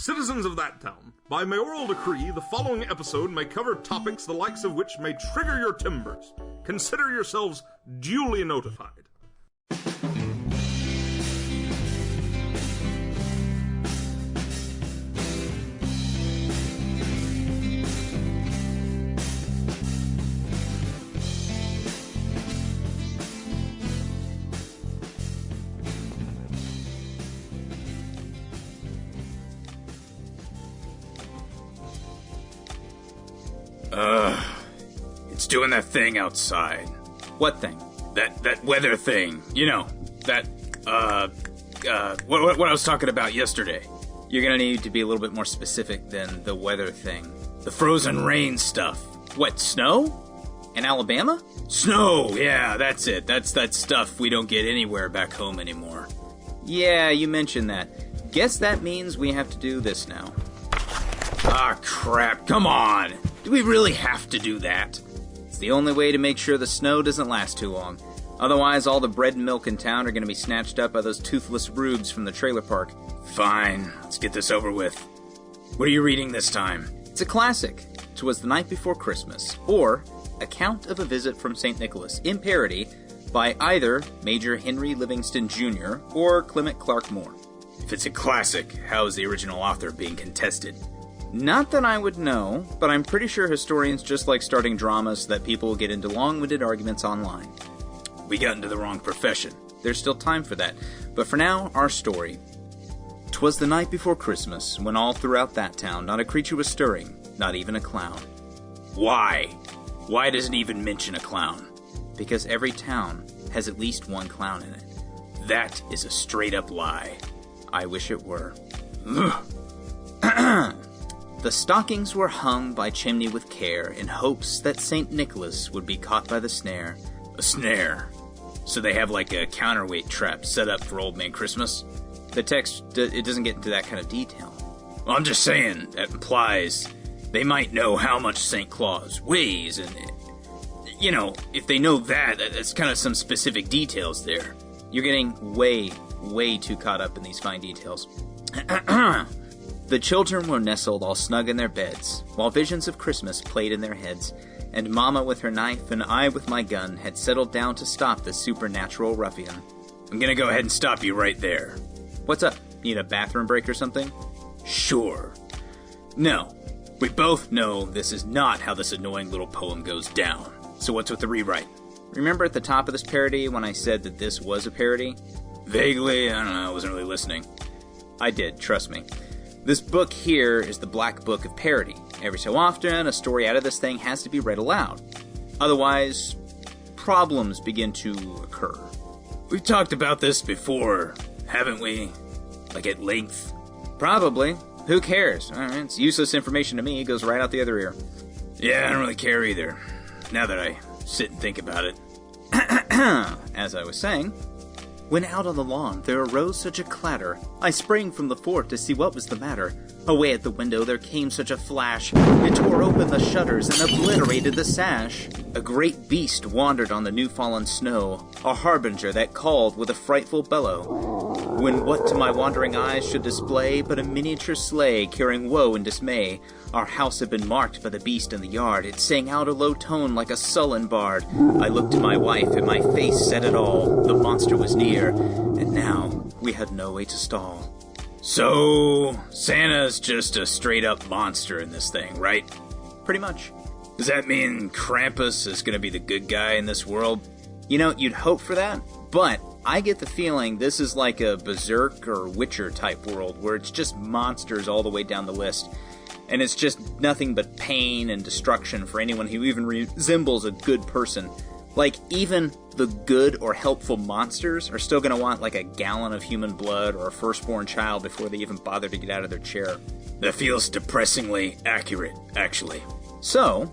Citizens of that town, by mayoral decree, the following episode may cover topics the likes of which may trigger your timbers. Consider yourselves duly notified. It's doing that thing outside. What thing? That weather thing. You know, that, what I was talking about yesterday. You're gonna need to be a little bit more specific than the weather thing. The frozen rain stuff. What, snow? In Alabama? Snow, yeah, that's it. That's that stuff we don't get anywhere back home anymore. Yeah, you mentioned that. Guess that means we have to do this now. Ah, crap, come on! Do we really have to do that? It's the only way to make sure the snow doesn't last too long. Otherwise, all the bread and milk in town are going to be snatched up by those toothless rubes from the trailer park. Fine, let's get this over with. What are you reading this time? It's a classic. Twas the Night Before Christmas, or Account of a Visit from St. Nicholas, in parody, by either Major Henry Livingston Jr. or Clement Clark Moore. If it's a classic, how is the original author being contested? Not that I would know, but I'm pretty sure historians just like starting dramas so that people will get into long-winded arguments online. We got into the wrong profession. There's still time for that. But for now, our story. 'Twas the night before Christmas, when all throughout that town not a creature was stirring, not even a clown. Why? Why does it even mention a clown? Because every town has at least one clown in it. That is a straight-up lie. I wish it were. The stockings were hung by chimney with care, in hopes that St. Nicholas would be caught by the snare. A snare? So they have like a counterweight trap set up for Old Man Christmas? The text, it doesn't get into that kind of detail. Well, I'm just saying, that implies they might know how much St. Claus weighs, and, you know, if they know that, that's kind of some specific details there. You're getting way, way too caught up in these fine details. The children were nestled all snug in their beds, while visions of Christmas played in their heads, and Mama with her knife and I with my gun had settled down to stop the supernatural ruffian. I'm gonna go ahead and stop you right there. What's up? Need a bathroom break or something? Sure. No, we both know this is not how this annoying little poem goes down. So what's with the rewrite? Remember at the top of this parody when I said that this was a parody? Vaguely, I don't know, I wasn't really listening. I did, trust me. This book here is the Black Book of Parody. Every so often, a story out of this thing has to be read aloud. Otherwise, problems begin to occur. We've talked about this before, haven't we? Like at length? Probably. Who cares? It's useless information to me. It goes right out the other ear. Yeah, I don't really care either, now that I sit and think about it. As I was saying, when out on the lawn there arose such a clatter, I sprang from the fort to see what was the matter. Away at the window there came such a flash, it tore open the shutters and obliterated the sash. A great beast wandered on the new-fallen snow, a harbinger that called with a frightful bellow. When what to my wandering eyes should display but a miniature sleigh carrying woe and dismay. Our house had been marked by the beast in the yard, it sang out a low tone like a sullen bard. I looked to my wife and my face said it all, the monster was near, and now we had no way to stall. So, Santa's just a straight-up monster in this thing, right? Pretty much. Does that mean Krampus is going to be the good guy in this world? You know, you'd hope for that, but I get the feeling this is like a Berserk or Witcher type world, where it's just monsters all the way down the list. And it's just nothing but pain and destruction for anyone who even resembles a good person. Like, even the good or helpful monsters are still going to want like a gallon of human blood or a firstborn child before they even bother to get out of their chair. That feels depressingly accurate, actually. So,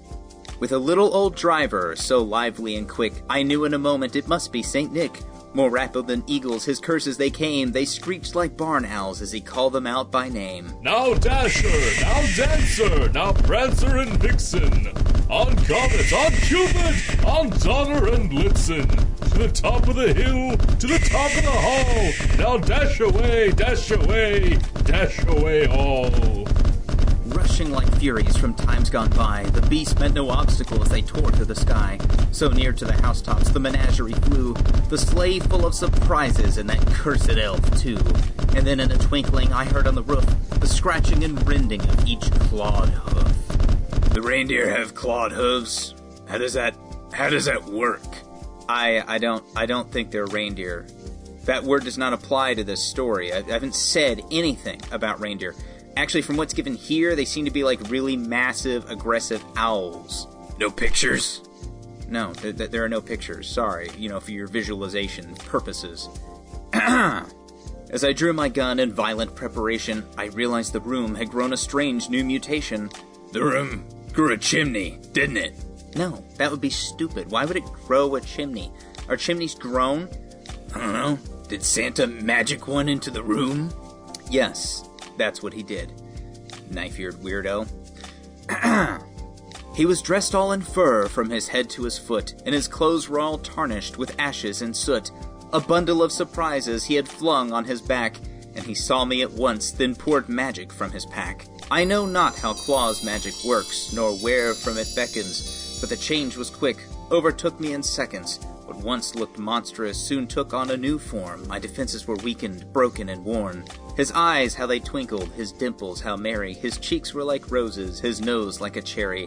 with a little old driver so lively and quick, I knew in a moment it must be St. Nick. More rapid than eagles, his curses they came. They screeched like barn owls as he called them out by name. Now Dasher, now Dancer, now Prancer and Vixen. On Comet, on Cupid, on Donner and Blitzen. To the top of the hill, to the top of the hall. Now dash away, dash away, dash away all. Rushing like furies from times gone by, the beast met no obstacle as they tore through the sky. So near to the housetops the menagerie flew, the sleigh full of surprises and that cursed elf too. And then in a twinkling I heard on the roof the scratching and rending of each clawed hoof. The reindeer have clawed hooves? How does that work? I don't think they're reindeer. That word does not apply to this story. I haven't said anything about reindeer. Actually, from what's given here, they seem to be like really massive, aggressive owls. No pictures? No, there are no pictures. Sorry, for your visualization purposes. As I drew my gun in violent preparation, I realized the room had grown a strange new mutation. The room grew a chimney, didn't it? No, that would be stupid. Why would it grow a chimney? Are chimneys grown? I don't know. Did Santa magic one into the room? Yes. That's what he did. Knife-eared weirdo. He was dressed all in fur from his head to his foot, and his clothes were all tarnished with ashes and soot. A bundle of surprises he had flung on his back, and he saw me at once, then poured magic from his pack. I know not how Claw's magic works, nor where from it beckons, but the change was quick, overtook me in seconds. What once looked monstrous soon took on a new form. My defenses were weakened, broken, and worn. His eyes, how they twinkled, his dimples, how merry. His cheeks were like roses, his nose like a cherry.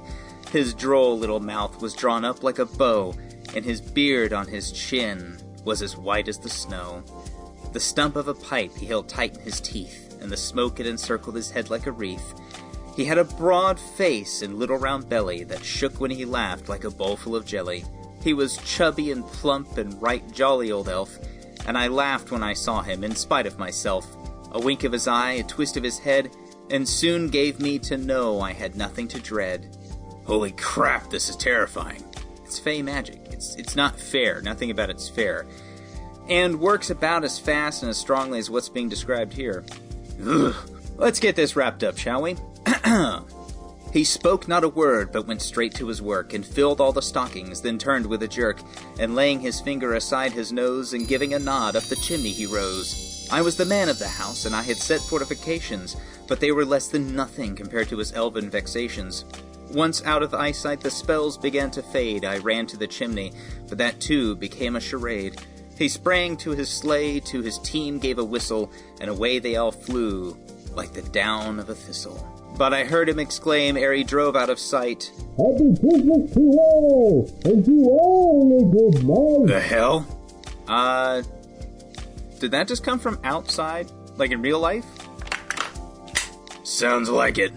His droll little mouth was drawn up like a bow, and his beard on his chin was as white as the snow. The stump of a pipe he held tight in his teeth, and the smoke had encircled his head like a wreath. He had a broad face and little round belly that shook when he laughed like a bowl full of jelly. He was chubby and plump and right jolly old elf, and I laughed when I saw him, in spite of myself. A wink of his eye, a twist of his head, and soon gave me to know I had nothing to dread. Holy crap, this is terrifying. It's fey magic. It's not fair. Nothing about it's fair. And works about as fast and as strongly as what's being described here. Ugh. Let's get this wrapped up, shall we? He spoke not a word, but went straight to his work, and filled all the stockings, then turned with a jerk, and laying his finger aside his nose, and giving a nod, up the chimney he rose. I was the man of the house, and I had set fortifications, but they were less than nothing compared to his elven vexations. Once out of eyesight the spells began to fade. I ran to the chimney, but that too became a charade. He sprang to his sleigh, to his team gave a whistle, and away they all flew, like the down of a thistle. But I heard him exclaim ere he drove out of sight, "Happy Christmas to all, and to all a good night." The hell? Did that just come from outside? Like in real life? Sounds like it.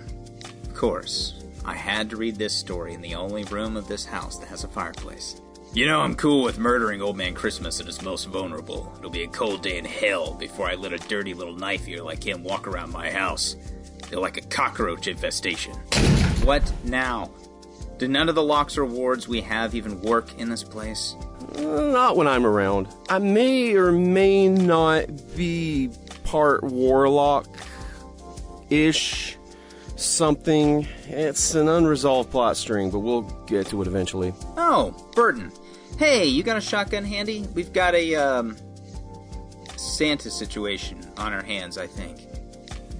Of course. I had to read this story in the only room of this house that has a fireplace. You know I'm cool with murdering Old Man Christmas at his most vulnerable. It'll be a cold day in hell before I let a dirty little knife-ear like him walk around my house. They're like a cockroach infestation. What now? Do none of the locks or wards we have even work in this place? Not when I'm around. I may or may not be part warlock-ish something. It's an unresolved plot string, but we'll get to it eventually. Oh, Burton. Hey, you got a shotgun handy? We've got a, Santa situation on our hands, I think.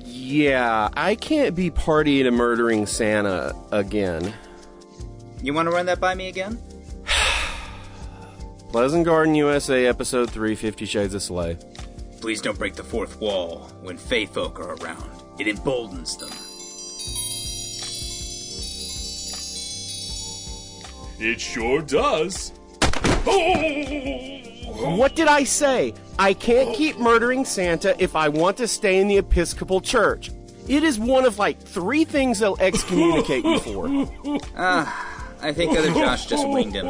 Yeah, I can't be party to murdering Santa again. You want to run that by me again? Pleasant Garden, USA, Episode 3, 50 Shades of Slay. Please don't break the fourth wall when Fey folk are around. It emboldens them. It sure does. What did I say? I can't keep murdering Santa if I want to stay in the Episcopal Church. It is one of like 3 things they'll excommunicate you for. I think other Josh just winged him.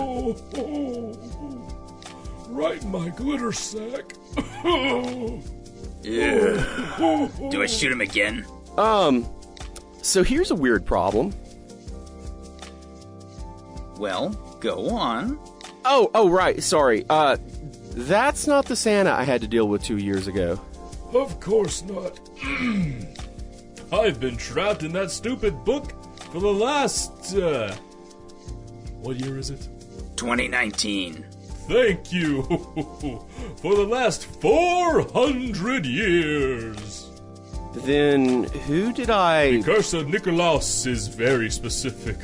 Right in my glitter sack. Yeah. Do I shoot him again? So here's a weird problem. Well, go on. Oh, right, sorry. That's not the Santa I had to deal with 2 years ago. Of course not. I've been trapped in that stupid book for the last, what year is it? 2019. Thank you. For the last 400 years. Then who did I... The curse of Nikolaus is very specific.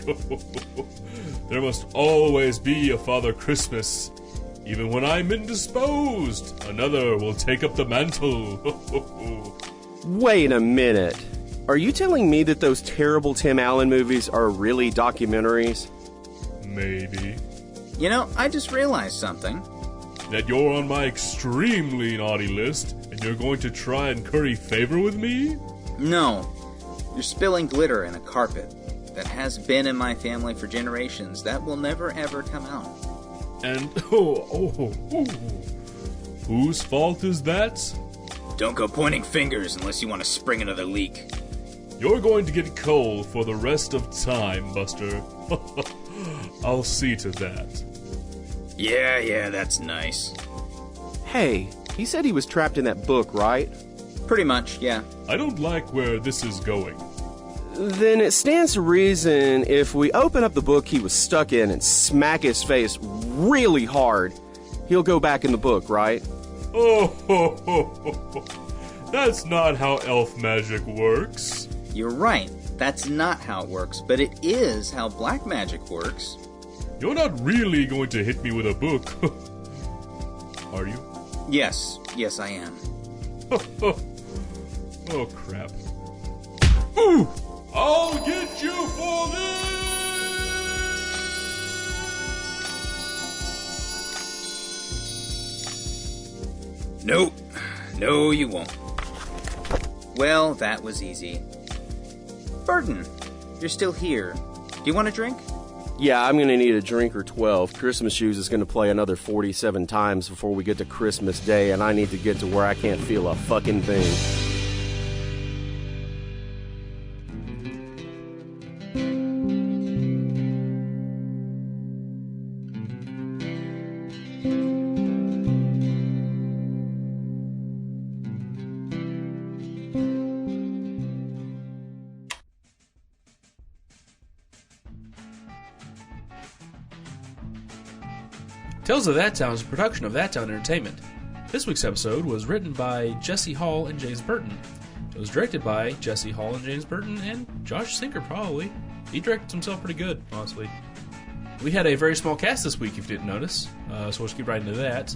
There must always be a Father Christmas. Even when I'm indisposed, another will take up the mantle. Wait a minute. Are you telling me that those terrible Tim Allen movies are really documentaries? Maybe. You know, I just realized something. That you're on my extremely naughty list, and you're going to try and curry favor with me? No. You're spilling glitter in a carpet that has been in my family for generations. That will never ever come out. And, whose fault is that? Don't go pointing fingers unless you want to spring another leak. You're going to get coal for the rest of time, Buster. I'll see to that. Yeah, that's nice. Hey, he said he was trapped in that book, right? Pretty much, yeah. I don't like where this is going. Then it stands to reason if we open up the book he was stuck in and smack his face really hard, he'll go back in the book, right? That's not how elf magic works. You're right. That's not how it works, but it is how black magic works. You're not really going to hit me with a book, are you? Yes, I am. Oh, crap. Ooh! I'll get you for this! Nope. No, you won't. Well, that was easy. Burton, you're still here. Do you want a drink? Yeah, I'm gonna need a drink or 12. Christmas Shoes is gonna play another 47 times before we get to Christmas Day, and I need to get to where I can't feel a fucking thing. Tales of That Town is a production of That Town Entertainment. This week's episode was written by Jesse Hall and James Burton. It was directed by Jesse Hall and James Burton and Josh Sinker, probably. He directed himself pretty good, honestly. We had a very small cast this week, if you didn't notice, so let's get right into that.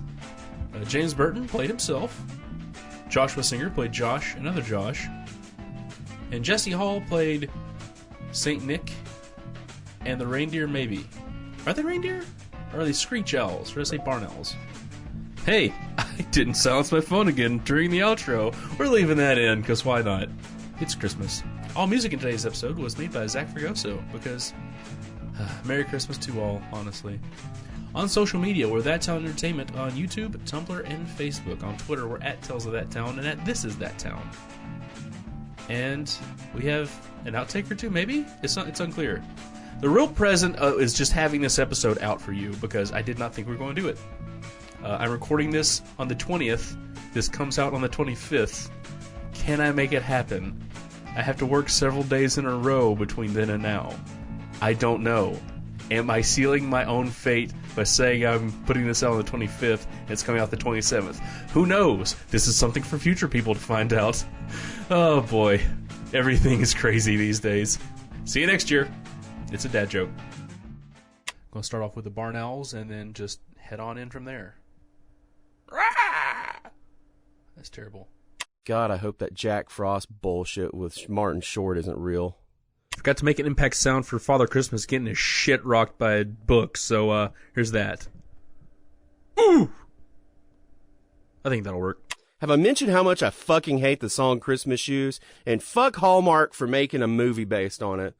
James Burton played himself. Joshua Singer played Josh, another Josh. And Jesse Hall played Saint Nick and the reindeer, maybe. Are they reindeer? Or are they screech owls? Or did I say barn owls? Hey, I didn't silence my phone again during the outro. We're leaving that in, because why not? It's Christmas. All music in today's episode was made by Zach Fregoso, because Merry Christmas to all, honestly. On social media, we're That Town Entertainment on YouTube, Tumblr, and Facebook. On Twitter, we're at Tales of That Town and at This Is That Town. And we have an outtake or two, maybe? It's unclear. The real present is just having this episode out for you, because I did not think we were going to do it. I'm recording this on the 20th. This comes out on the 25th. Can I make it happen? I have to work several days in a row between then and now. I don't know. Am I sealing my own fate by saying I'm putting this out on the 25th and it's coming out the 27th? Who knows? This is something for future people to find out. Oh boy. Everything is crazy these days. See you next year. It's a dad joke. I'm going to start off with the barn owls and then just head on in from there. That's terrible. God, I hope that Jack Frost bullshit with Martin Short isn't real. Forgot to make an impact sound for Father Christmas getting his shit rocked by a book, so here's that. Ooh! I think that'll work. Have I mentioned how much I fucking hate the song Christmas Shoes? And fuck Hallmark for making a movie based on it.